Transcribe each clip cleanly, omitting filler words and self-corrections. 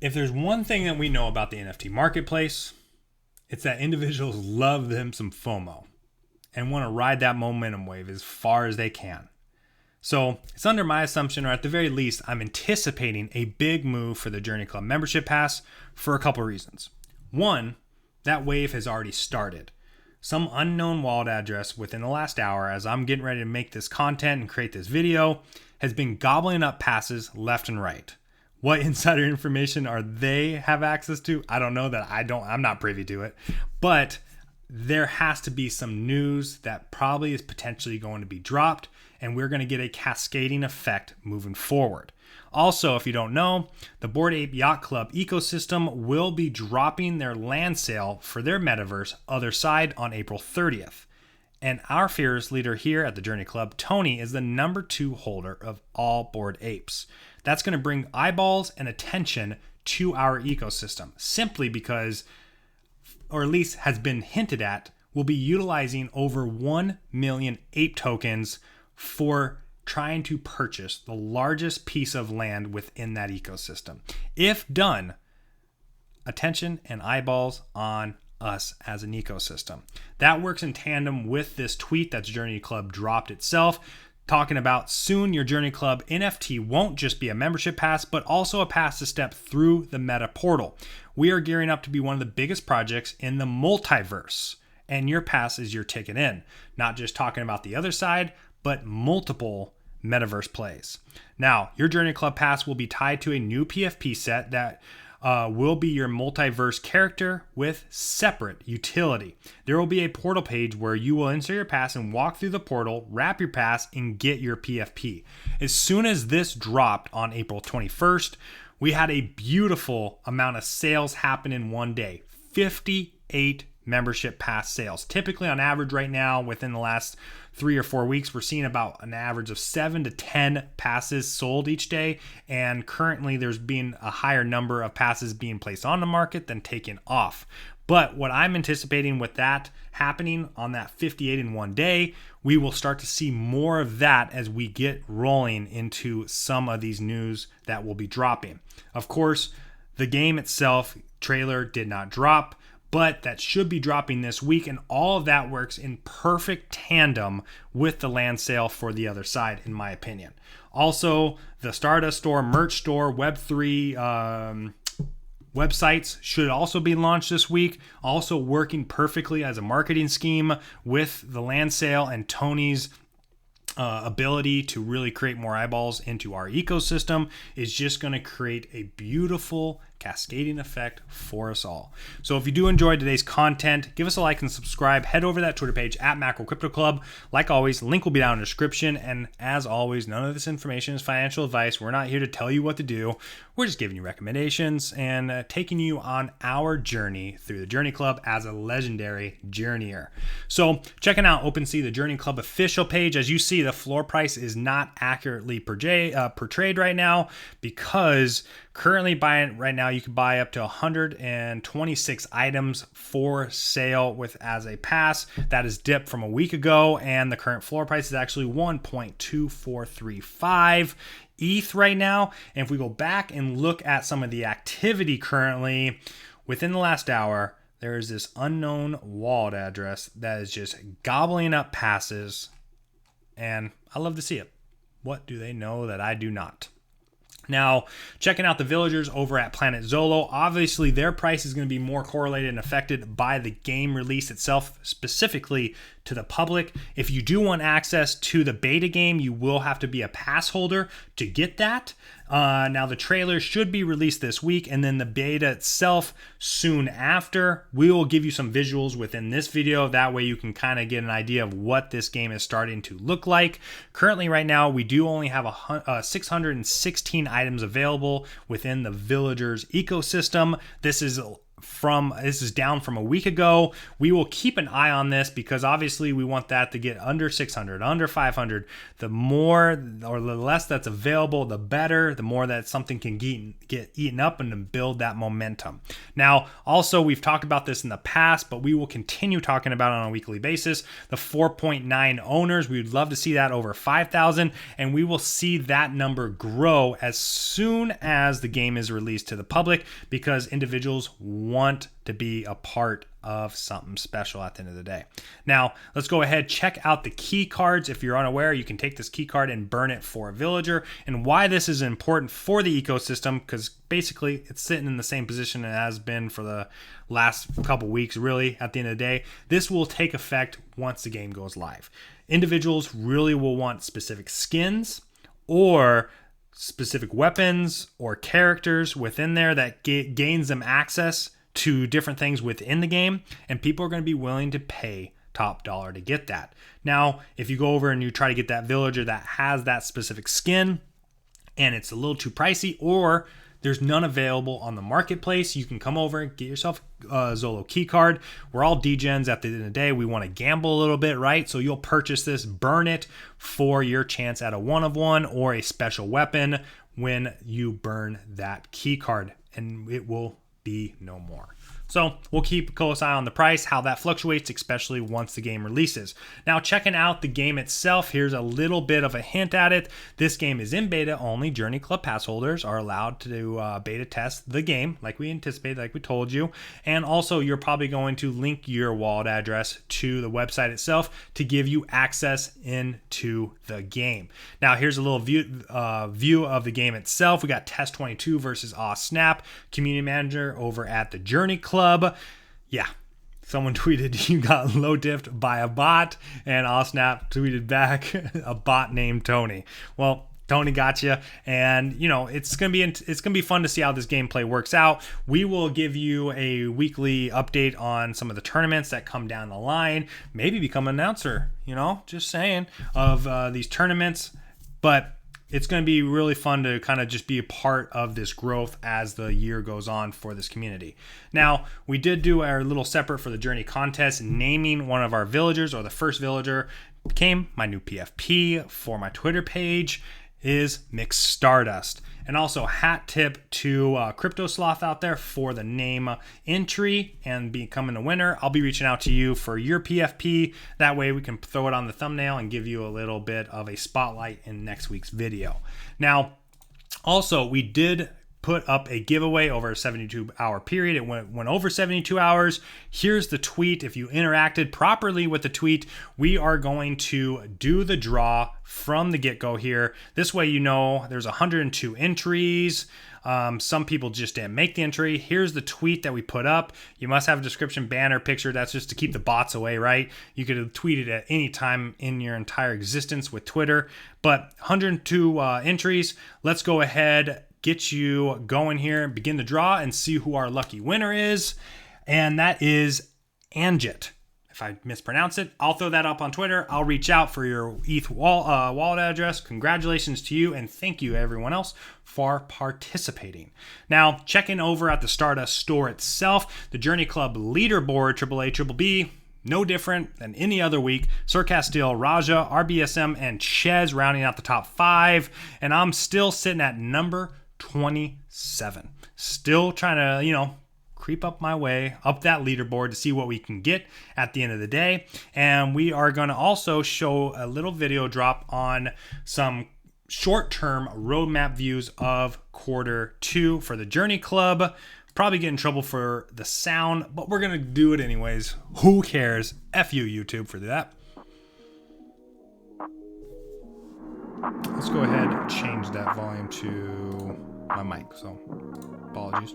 If there's one thing that we know about the NFT marketplace, it's that individuals love them some FOMO and want to ride that momentum wave as far as they can. So it's under my assumption, or at the very least, I'm anticipating a big move for the JRNY CLUB membership pass for a couple reasons. One, that wave has already started. Some unknown wallet address within the last hour, as I'm getting ready to make this content and create this video, has been gobbling up passes left and right. What insider information are they have access to? I don't know that I'm not privy to it, but there has to be some news that probably is potentially going to be dropped, and we're going to get a cascading effect moving forward. Also, if you don't know, the Bored Ape Yacht Club ecosystem will be dropping their land sale for their metaverse Other Side on April 30th. And our fearless leader here at the JRNY CLUB, Tony, is the number 2 holder of all Bored Apes. That's going to bring eyeballs and attention to our ecosystem, simply because, or at least has been hinted at, we'll be utilizing over 1 million ape tokens for trying to purchase the largest piece of land within that ecosystem. If done, attention and eyeballs on us as an ecosystem. That works in tandem with this tweet that JRNY CLUB dropped itself, talking about soon your JRNY CLUB NFT won't just be a membership pass, but also a pass to step through the meta portal. We are gearing up to be one of the biggest projects in the multiverse, and your pass is your ticket in. Not just talking about the other side, but multiple metaverse plays. Now, your JRNY CLUB pass will be tied to a new PFP set that will be your multiverse character with separate utility. There will be a portal page where you will insert your pass and walk through the portal, wrap your pass, and get your PFP. As soon as this dropped on April 21st, we had a beautiful amount of sales happen in one day. 58 membership pass sales. Typically on average right now, within the last 3 or 4 weeks, we're seeing about an average of 7 to 10 passes sold each day. And currently there's been a higher number of passes being placed on the market than taken off. But what I'm anticipating with that happening on that 58 in one day, we will start to see more of that as we get rolling into some of these news that will be dropping. Of course, the game itself trailer did not drop, but that should be dropping this week, and all of that works in perfect tandem with the land sale for the other side, in my opinion. Also, the Stardust Store, merch store, Web3 websites should also be launched this week, also working perfectly as a marketing scheme with the land sale and Tony's ability to really create more eyeballs into our ecosystem is just going to create a beautiful cascading effect for us all. So if you do enjoy today's content, give us a like and subscribe. Head over to that Twitter page at Macro Crypto Club. Like always, link will be down in the description. And as always, none of this information is financial advice. We're not here to tell you what to do. We're just giving you recommendations and taking you on our journey through the JRNY CLUB as a legendary journeyer. So checking out OpenSea, the JRNY CLUB official page. As you see, the floor price is not accurately portrayed right now because currently right now you can buy up to 126 items for sale with as a pass. That is dipped from a week ago, and the current floor price is actually 1.2435 ETH right now. And if we go back and look at some of the activity currently within the last hour, there is this unknown wallet address that is just gobbling up passes, and I love to see it. What do they know that I do not? Now, checking out the villagers over at Planet Zolo, obviously their price is going to be more correlated and affected by the game release itself, specifically to the public. If you do want access to the beta game, you will have to be a pass holder to get that. Now, the trailer should be released this week, and then the beta itself soon after. We will give you some visuals within this video. That way you can kind of get an idea of what this game is starting to look like. Currently, right now, we do only have 616 items available within the villagers ecosystem. This is this is down from a week ago. We will keep an eye on this because obviously we want that to get under 600, under 500. The more or the less that's available, the better. The more that something can get eaten up and to build that momentum. Now, also, we've talked about this in the past, but we will continue talking about it on a weekly basis. The 4.9 owners, we would love to see that over 5,000, and we will see that number grow as soon as the game is released to the public because individuals want to be a part of something special at the end of the day. Now, let's go ahead, check out the key cards. If you're unaware, you can take this key card and burn it for a villager. And why this is important for the ecosystem, because basically it's sitting in the same position it has been for the last couple weeks, really, at the end of the day. This will take effect once the game goes live. Individuals really will want specific skins or specific weapons or characters within there that gains them access to different things within the game, and people are going to be willing to pay top dollar to get that. Now, if you go over and you try to get that villager that has that specific skin and it's a little too pricey, or there's none available on the marketplace, you can come over and get yourself a Zolo key card. We're all degens at the end of the day. We want to gamble a little bit, right? So you'll purchase this, burn it for your chance at a 1-of-1 or a special weapon when you burn that key card, and it will be no more. So we'll keep a close eye on the price, how that fluctuates, especially once the game releases. Now, checking out the game itself, here's a little bit of a hint at it. This game is in beta only. JRNY CLUB pass holders are allowed to beta test the game like we anticipated, like we told you. And also, you're probably going to link your wallet address to the website itself to give you access into the game. Now, here's a little view of the game itself. We got Test 22 versus Snap, community manager over at the JRNY CLUB. Yeah, someone tweeted you got low diffed by a bot, and Snap tweeted back a bot named Tony. Well, Tony got you, and you know it's gonna be fun to see how this gameplay works out. We will give you a weekly update on some of the tournaments that come down the line. Maybe become an announcer, just saying, of these tournaments, but it's going to be really fun to kind of just be a part of this growth as the year goes on for this community. Now, we did do our little separate for the JRNY contest, naming one of our villagers, or the first villager became my new PFP for my Twitter page is Mixed Stardust. And also hat tip to Crypto Sloth out there for the name entry and becoming a winner. I'll be reaching out to you for your PFP. That way we can throw it on the thumbnail and give you a little bit of a spotlight in next week's video. Now, also, we did put up a giveaway over a 72-hour period. It went over 72 hours. Here's the tweet. If you interacted properly with the tweet, we are going to do the draw from the get-go here. This way there's 102 entries. Some people just didn't make the entry. Here's the tweet that we put up. You must have a description, banner, picture. That's just to keep the bots away, right? You could tweet it at any time in your entire existence with Twitter. But 102 entries. Let's go ahead, get you going here, begin the draw, and see who our lucky winner is. And that is Anjit. If I mispronounce it, I'll throw that up on Twitter. I'll reach out for your ETH wallet address. Congratulations to you, and thank you everyone else for participating. Now, checking over at the Stardust store itself, the JRNY CLUB leaderboard, AAA, BBB, no different than any other week. Sir Castile, Raja, RBSM, and Chez rounding out the top 5. And I'm still sitting at number 27. Still trying to, creep up my way up that leaderboard to see what we can get at the end of the day. And we are going to also show a little video drop on some short-term roadmap views of Q2 for the JRNY CLUB. Probably get in trouble for the sound, but we're going to do it anyways. Who cares? F you, YouTube, for that. Let's go ahead and change that volume to my mic, so apologies.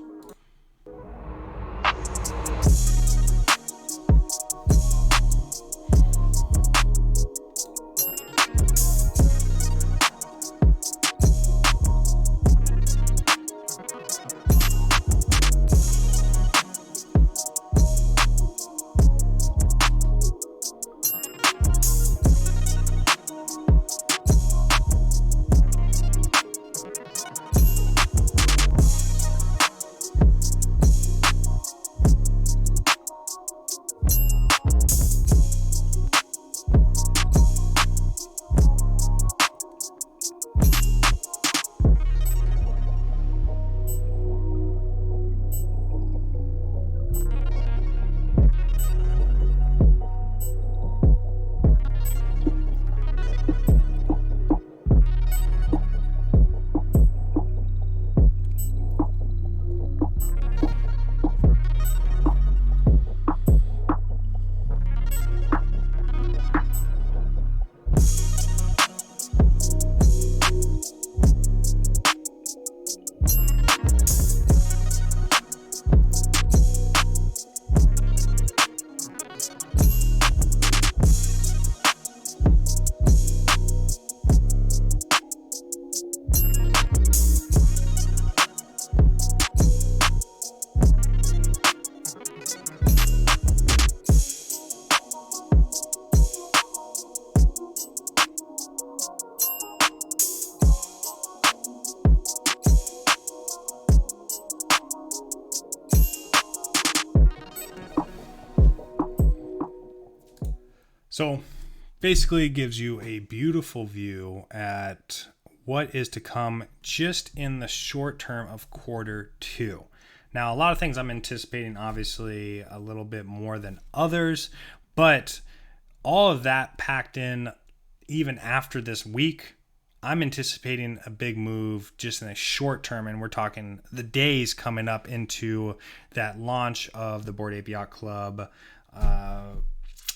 So basically it gives you a beautiful view at what is to come just in the short term of Q2. Now, a lot of things I'm anticipating, obviously a little bit more than others, but all of that packed in even after this week, I'm anticipating a big move just in the short term, and we're talking the days coming up into that launch of the Bored Ape Yacht Club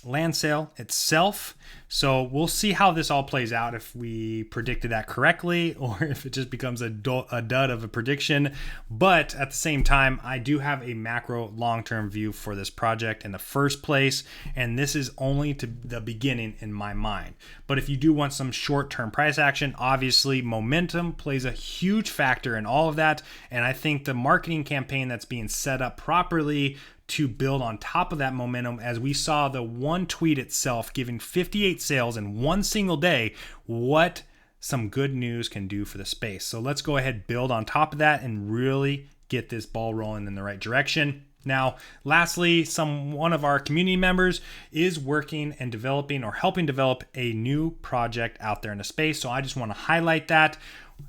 land sale itself. So we'll see how this all plays out, if we predicted that correctly or if it just becomes a dud of a prediction. But at the same time, I do have a macro long-term view for this project in the first place, and this is only to the beginning in my mind. But if you do want some short-term price action, obviously momentum plays a huge factor in all of that, and I think the marketing campaign that's being set up properly to build on top of that momentum, as we saw the one tweet itself giving 58 sales in one single day, what some good news can do for the space. So let's go ahead, build on top of that, and really get this ball rolling in the right direction. Now, lastly, one of our community members is working and developing or helping develop a new project out there in the space. So I just want to highlight that.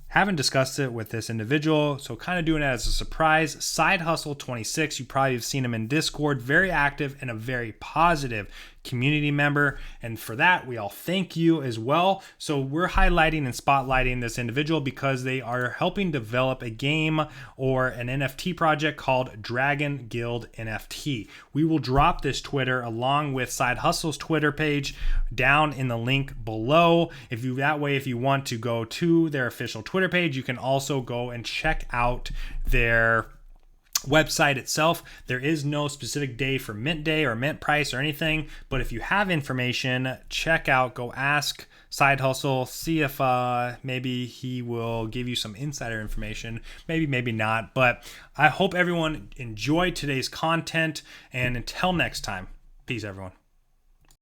Haven't discussed it with this individual, so kind of doing it as a surprise. Side Hustle 26, you probably have seen him in Discord, very active and a very positive community member, and for that we all thank you as well. So we're highlighting and spotlighting this individual because they are helping develop a game or an NFT project called Dragon Guild NFT. We will drop this Twitter along with Side Hustle's Twitter page down in the link below. If you want to go to their official Twitter page, you can also go and check out their website itself. There is no specific day for mint day or mint price or anything, but if you have information, check out, go ask Side Hustle, see if maybe he will give you some insider information, maybe not. But I hope everyone enjoyed today's content, and until next time, peace everyone.